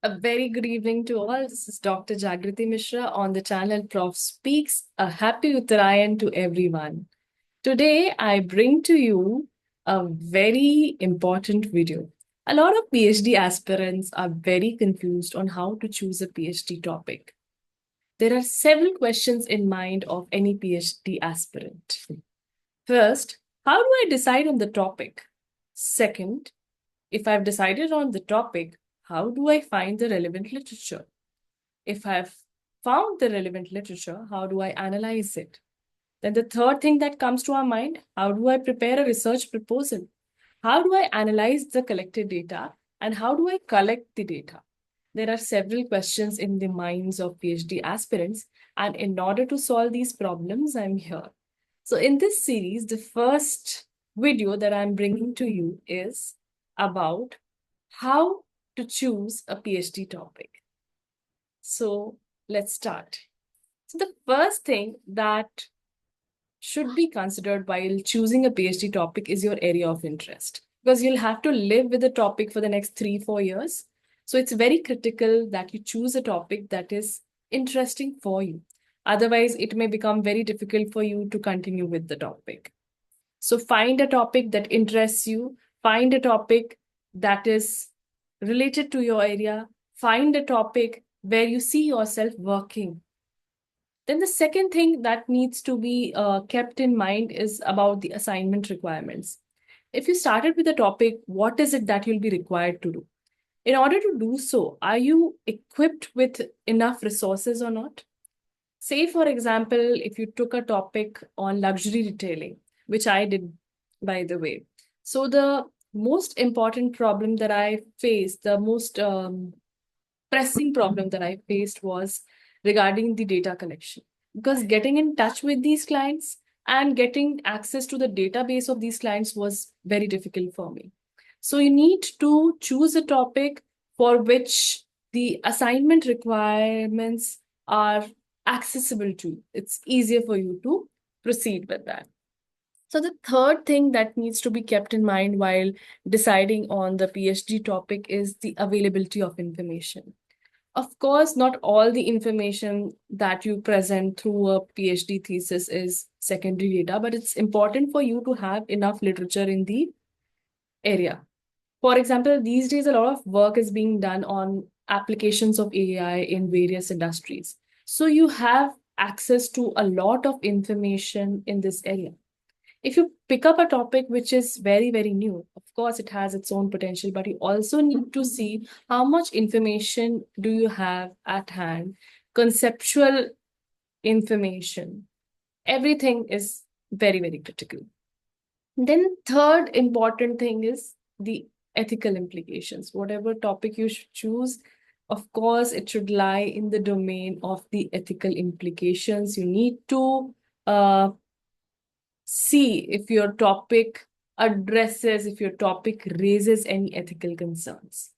A very good evening to all. This is Dr. Jagriti Mishra on the channel Prof Speaks. A happy Uttarayan to everyone. Today, I bring to you a very important video. A lot of PhD aspirants are very confused on how to choose a PhD topic. There are several questions in mind of any PhD aspirant. First, how do I decide on the topic? Second, if I've decided on the topic, how do I find the relevant literature? If I've found the relevant literature, how do I analyze it? Then the third thing that comes to our mind, how do I prepare a research proposal? How do I analyze the collected data? And how do I collect the data? There are several questions in the minds of PhD aspirants. And in order to solve these problems, I'm here. So in this series, the first video that I'm bringing to you is about how to choose a PhD topic. So let's start. So the first thing that should be considered while choosing a PhD topic is your area of interest, because you'll have to live with the topic for the next 3-4 years. So it's very critical that you choose a topic that is interesting for you. Otherwise, it may become very difficult for you to continue with the topic. So find a topic that interests you, find a topic that is related to your area, find a topic where you see yourself working. Then the second thing that needs to be kept in mind is about the assignment requirements. If you started with a topic, what is it that you'll be required to do? In order to do so, are you equipped with enough resources or not? Say, for example, if you took a topic on luxury retailing, which I did, by the way. So the most important problem that I faced, the most pressing problem that I faced was regarding the data collection. Because getting in touch with these clients and getting access to the database of these clients was very difficult for me. So you need to choose a topic for which the assignment requirements are accessible to you. It's easier for you to proceed with that. So the third thing that needs to be kept in mind while deciding on the PhD topic is the availability of information. Of course, not all the information that you present through a PhD thesis is secondary data, but it's important for you to have enough literature in the area. For example, these days, a lot of work is being done on applications of AI in various industries. So you have access to a lot of information in this area. If you pick up a topic which is very, very new, of course, it has its own potential, but you also need to see how much information do you have at hand, conceptual information. Everything is very, very critical. Then third important thing is the ethical implications. Whatever topic you should choose, of course, it should lie in the domain of the ethical implications. You need to see if your topic addresses, if your topic raises any ethical concerns.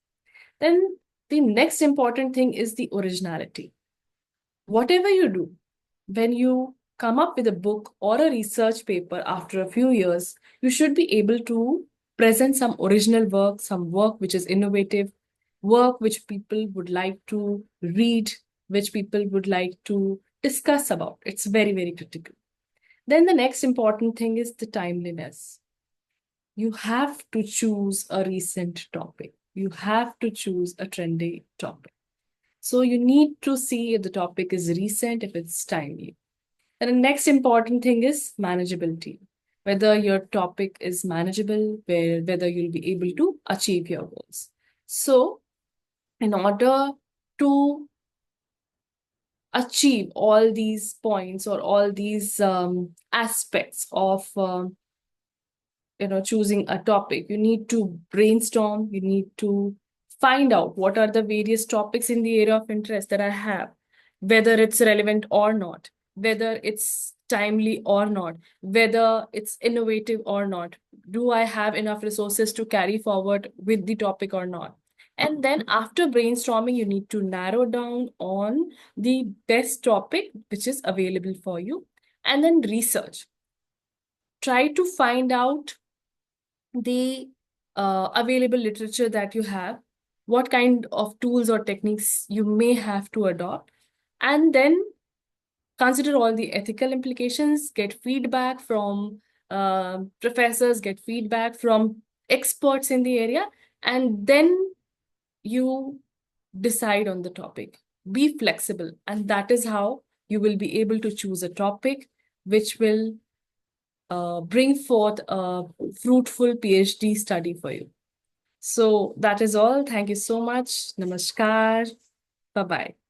Then the next important thing is the originality. Whatever you do, when you come up with a book or a research paper after a few years, you should be able to present some original work, some work which is innovative, work which people would like to read, which people would like to discuss about. It's very, very critical. Then the next important thing is the timeliness. You have to choose a recent topic. You have to choose a trendy topic. So you need to see if the topic is recent, if it's timely. And the next important thing is manageability. Whether your topic is manageable, whether you'll be able to achieve your goals. So in order to achieve all these points or all these aspects of choosing a topic, you need to brainstorm, you need to find out what are the various topics in the area of interest that I have, whether it's relevant or not, whether it's timely or not, whether it's innovative or not, do I have enough resources to carry forward with the topic or not. And then after brainstorming, you need to narrow down on the best topic which is available for you, and then research. Try to find out the available literature that you have. what kind of tools or techniques you may have to adopt, and then consider all the ethical implications, get feedback from professors, get feedback from experts in the area, and then you decide on the topic. Be flexible, and that is how you will be able to choose a topic which will bring forth a fruitful PhD study for you. So that is all. Thank you so much. Namaskar. Bye bye.